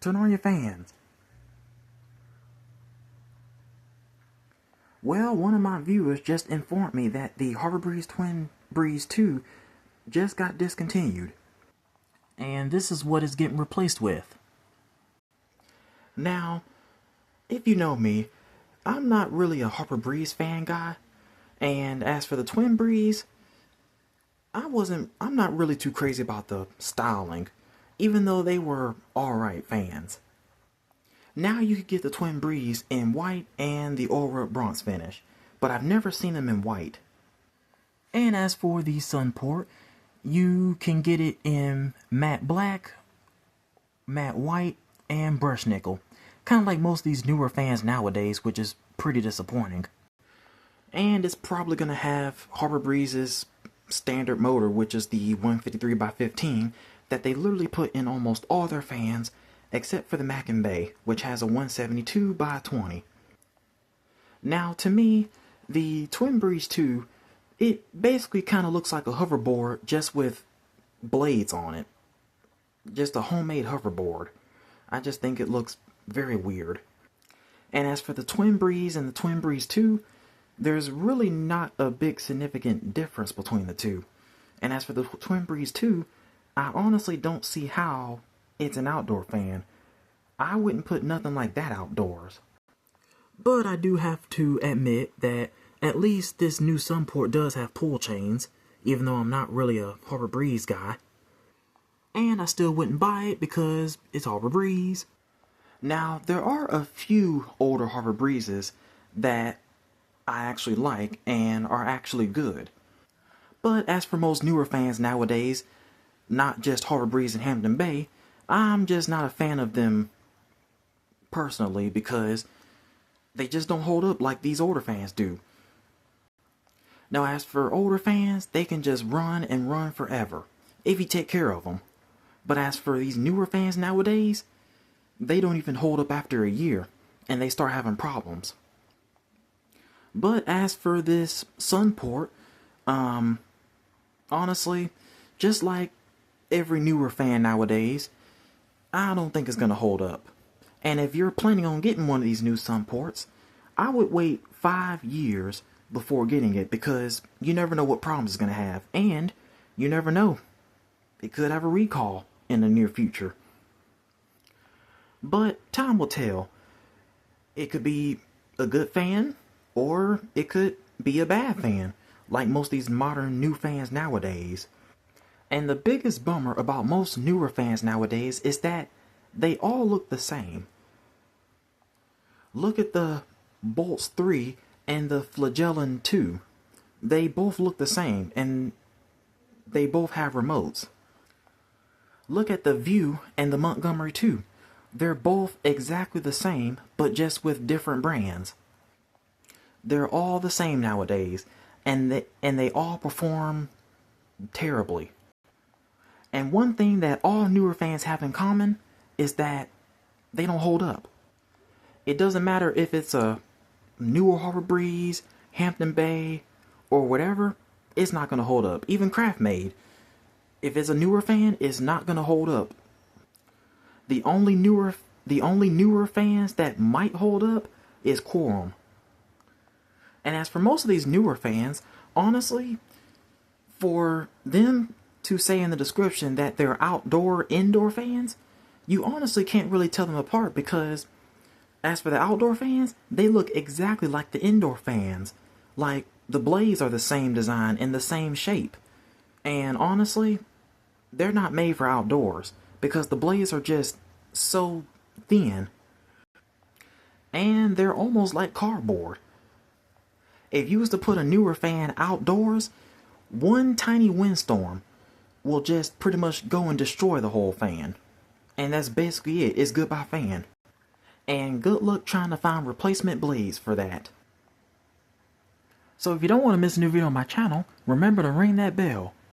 Turn on your fans. Well, one of my viewers just informed me that the Harbor Breeze Twin Breeze 2 just got discontinued. And this is what it's getting replaced with. Now, if you know me, I'm not really a Harbor Breeze fan guy. And as for the Twin Breeze, I'm not really too crazy about the styling, even though they were alright fans. Now you could get the Twin Breeze in white and the oil rub bronze finish, but I've never seen them in white. And as for the Sunport, you can get it in matte black, matte white, and brush nickel. Kind of like most of these newer fans nowadays, which is pretty disappointing. And it's probably going to have Harbor Breeze's standard motor, which is the 153x15, that they literally put in almost all their fans, except for the Mac & Bay, which has a 172x20. Now, to me, the Twin Breeze 2, it basically kind of looks like a hoverboard, just with blades on it. Just a homemade hoverboard. I just think it looks very weird. And as for the Twin Breeze and the Twin Breeze 2, there's really not a big significant difference between the two. And as for the Twin Breeze 2, I honestly don't see how it's an outdoor fan. I wouldn't put nothing like that outdoors. But I do have to admit that at least this new Sunport does have pull chains, even though I'm not really a Harbor Breeze guy. And I still wouldn't buy it because it's Harbor Breeze. Now, there are a few older Harbor Breezes that I actually like and are actually good. But as for most newer fans nowadays, not just Harbor Breeze and Hampton Bay, I'm just not a fan of them personally because they just don't hold up like these older fans do. Now, as for older fans, they can just run and run forever if you take care of them. But as for these newer fans nowadays, they don't even hold up after a year and they start having problems. But as for this Sunport, honestly, just like every newer fan nowadays, I don't think it's going to hold up. And if you're planning on getting one of these new Sunports, I would wait 5 years before getting it because you never know what problems it's going to have. And you never know. It could have a recall in the near future. But time will tell. It could be a good fan, or it could be a bad fan, like most of these modern new fans nowadays. And the biggest bummer about most newer fans nowadays is that they all look the same. Look at the Bolts 3 and the Flagellum 2. They both look the same, and they both have remotes. Look at the View and the Montgomery 2. They're both exactly the same, but just with different brands. They're all the same nowadays, and they all perform terribly. And one thing that all newer fans have in common is that they don't hold up. It doesn't matter if it's a newer Harbor Breeze, Hampton Bay, or whatever, it's not going to hold up. Even Craftmade, if it's a newer fan, it's not going to hold up. The only newer fans that might hold up is Quorum. And as for most of these newer fans, honestly, for them to say in the description that they're indoor fans, you honestly can't really tell them apart because as for the outdoor fans, they look exactly like the indoor fans. Like, the blades are the same design and the same shape. And honestly, they're not made for outdoors because the blades are just so thin. And they're almost like cardboard. If you was to put a newer fan outdoors, one tiny windstorm will just pretty much go and destroy the whole fan. And that's basically it. It's goodbye fan. And good luck trying to find replacement blades for that. So if you don't want to miss a new video on my channel, remember to ring that bell.